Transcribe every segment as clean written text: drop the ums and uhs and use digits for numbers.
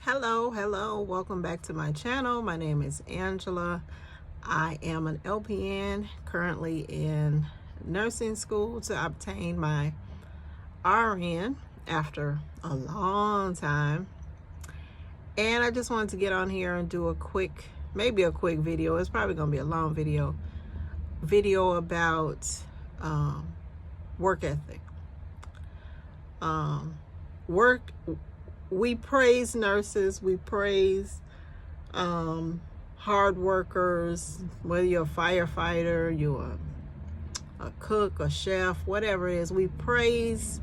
Hello, welcome back to my channel. My name is Angela. I am an LPN currently in nursing school to obtain my RN after a long time. And I just wanted to get on here and do maybe a quick video. It's probably going to be a long video about work ethic. We praise nurses, we praise hard workers, whether you're a firefighter, you're a cook, a chef, whatever it is. We praise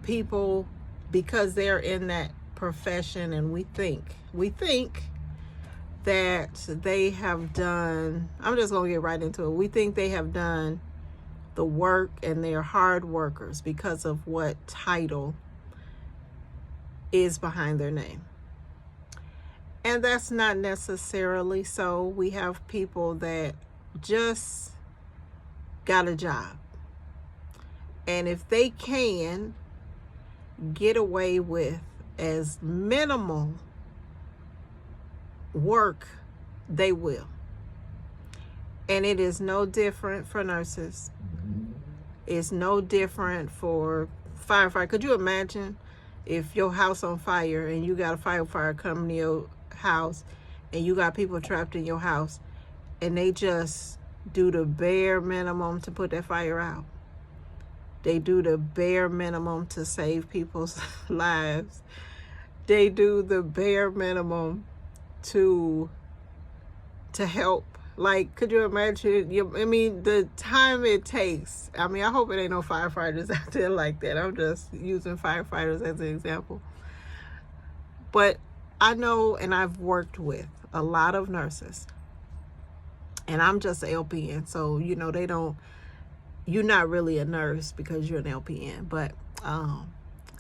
people because they're in that profession, and we think that they have done, I'm just going to get right into it. We think they have done the work and they're hard workers because of what title is behind their name. And that's not necessarily so. We have people that just got a job, and if they can get away with as minimal work, they will. And it is no different for nurses. It's no different for firefighters. Could you imagine if your house on fire and you got a firefighter coming to your house and you got people trapped in your house and they just do the bare minimum to put that fire out? They do the bare minimum to save people's lives. They do the bare minimum to help. Like, could you imagine? The time it takes. I hope it ain't no firefighters out there like that. I'm just using firefighters as an example. But I know, and I've worked with a lot of nurses, and I'm just an LPN. So, you're not really a nurse because you're an LPN. But,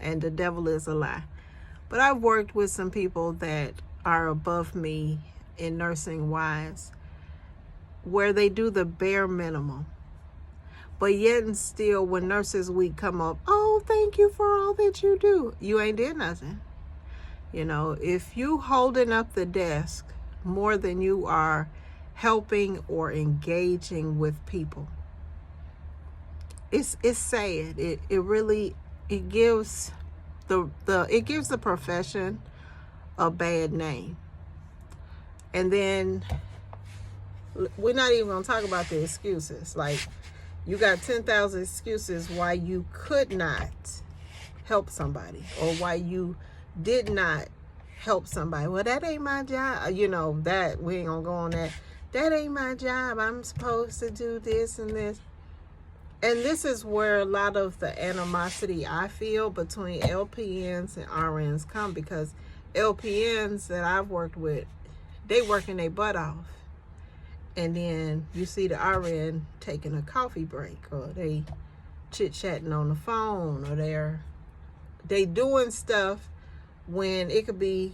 and the devil is a lie. But I've worked with some people that are above me in nursing wise, where they do the bare minimum. But yet and still, when Nurses Week come up, oh, thank you for all that you do. You ain't did nothing. If you holding up the desk more than you are helping or engaging with people, it's sad. It really gives the profession a bad name. And then we're not even going to talk about the excuses. Like, you got 10,000 excuses why you could not help somebody or why you did not help somebody. Well, that ain't my job. That we ain't going to go on that. That ain't my job. I'm supposed to do this and this. And this is where a lot of the animosity I feel between LPNs and RNs come, because LPNs that I've worked with, they working their butt off. And then you see the RN taking a coffee break, or they chit-chatting on the phone, or they doing stuff when it could be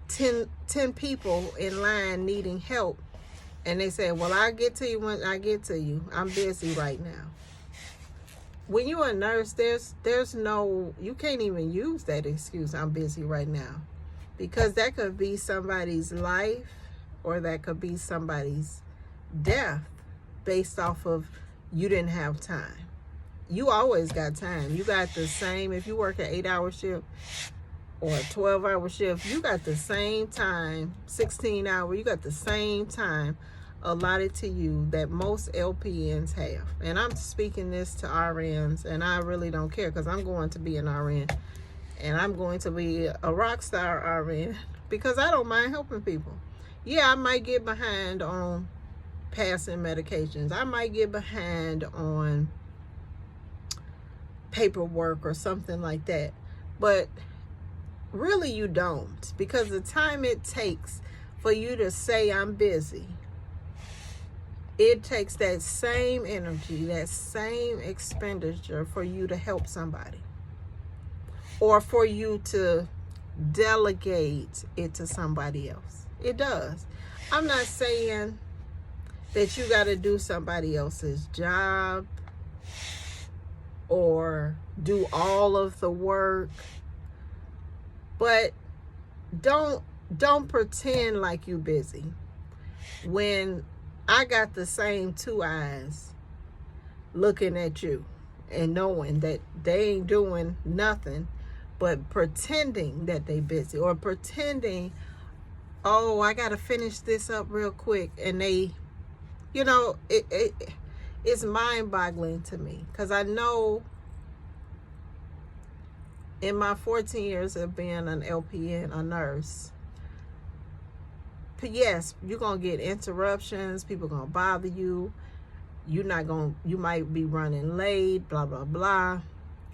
10 people in line needing help. And they say, well, I'll get to you when I get to you. I'm busy right now. When you're a nurse, you can't even use that excuse, I'm busy right now. Because that could be somebody's life, or that could be somebody's death based off of you didn't have time. You always got time. You got the same, if you work an 8-hour shift or a 12-hour shift, you got the same time, 16-hour, you got the same time allotted to you that most LPNs have. And I'm speaking this to RNs, and I really don't care, because I'm going to be an RN, and I'm going to be a rock star RN, because I don't mind helping people. Yeah, I might get behind on passing medications. I might get behind on paperwork or something like that. But really you don't, because the time it takes for you to say I'm busy, it takes that same energy, that same expenditure for you to help somebody, or for you to delegate it to somebody else. It does. I'm not saying that you got to do somebody else's job or do all of the work, but don't pretend like you busy when I got the same two eyes looking at you and knowing that they ain't doing nothing but pretending that they busy, or pretending, oh, I gotta finish this up real quick. And they, it's mind-boggling to me, because I know in my 14 years of being an LPN, a nurse, yes, you're gonna get interruptions, people gonna bother you, you might be running late, blah blah blah,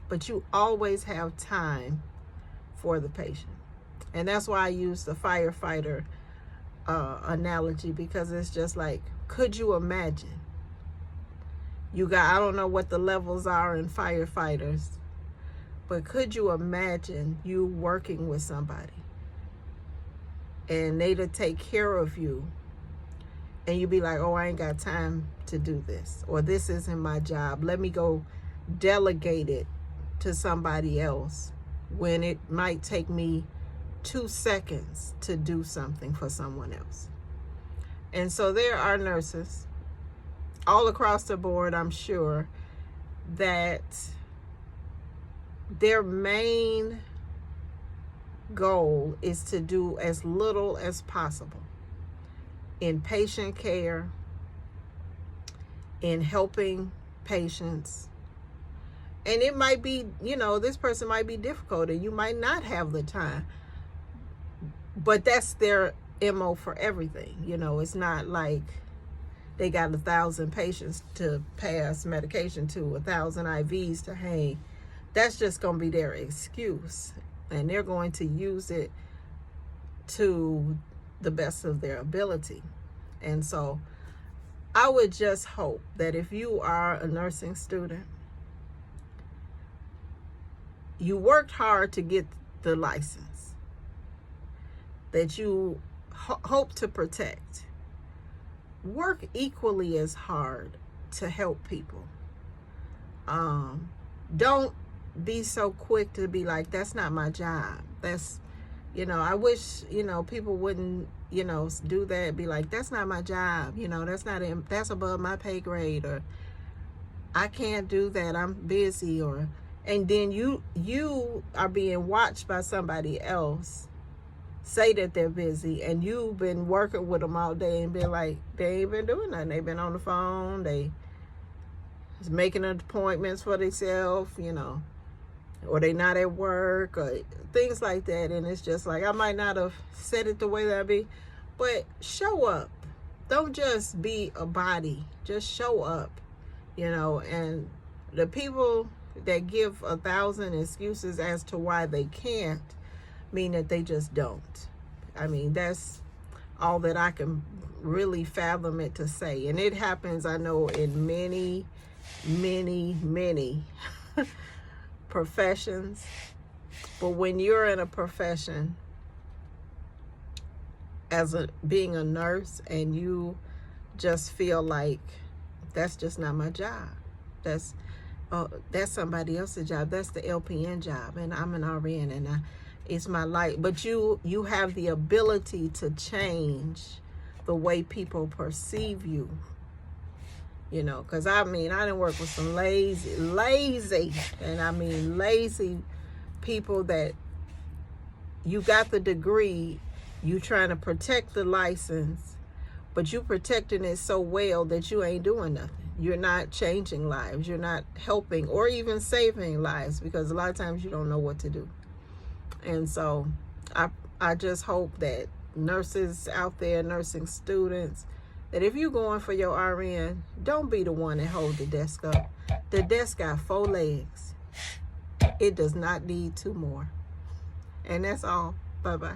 but you always have time for the patient. And that's why I use the firefighter analogy, because it's just like, could you imagine, I don't know what the levels are in firefighters, but could you imagine you working with somebody and they to take care of you, and you be like, oh, I ain't got time to do this, or this isn't my job, let me go delegate it to somebody else, when it might take me 2 seconds to do something for someone else. And so there are nurses all across the board, I'm sure, that their main goal is to do as little as possible in patient care, in helping patients. And it might be, this person might be difficult and you might not have the time, but that's their MO for everything. It's not like they got 1,000 patients to pass medication to, 1,000 IVs to hang. That's just going to be their excuse, and they're going to use it to the best of their ability. And so I would just hope that if you are a nursing student, you worked hard to get the license that you hope to protect. Work equally as hard to help people. Don't be so quick to be like, that's not my job. That's, I wish, people wouldn't, do that. Be like, that's not my job. That's above my pay grade, or I can't do that, I'm busy, and then you are being watched by somebody else say that they're busy, and you've been working with them all day and been like, they ain't been doing nothing. They've been on the phone, they is making appointments for themselves, or they not at work, or things like that. And it's just like, I might not have said it the way that I be, but show up. Don't just be a body, just show up, and the people that give 1,000 excuses as to why they can't mean that they just don't. I mean, that's all that I can really fathom it to say. And it happens, I know, in many, many, many professions. But when you're in a profession being a nurse, and you just feel like, that's just not my job, that's somebody else's job, that's the LPN job, and I'm an RN, and it's my life. But you have the ability to change the way people perceive you, because I didn't work with some lazy, and I mean lazy people that you got the degree, you trying to protect the license, but you protecting it so well that you ain't doing nothing. You're not changing lives. You're not helping or even saving lives, because a lot of times you don't know what to do. And so I just hope that nurses out there, nursing students, that if you're going for your RN, don't be the one that hold the desk up. The desk got 4 legs. It does not need 2 more. And that's all. Bye-bye.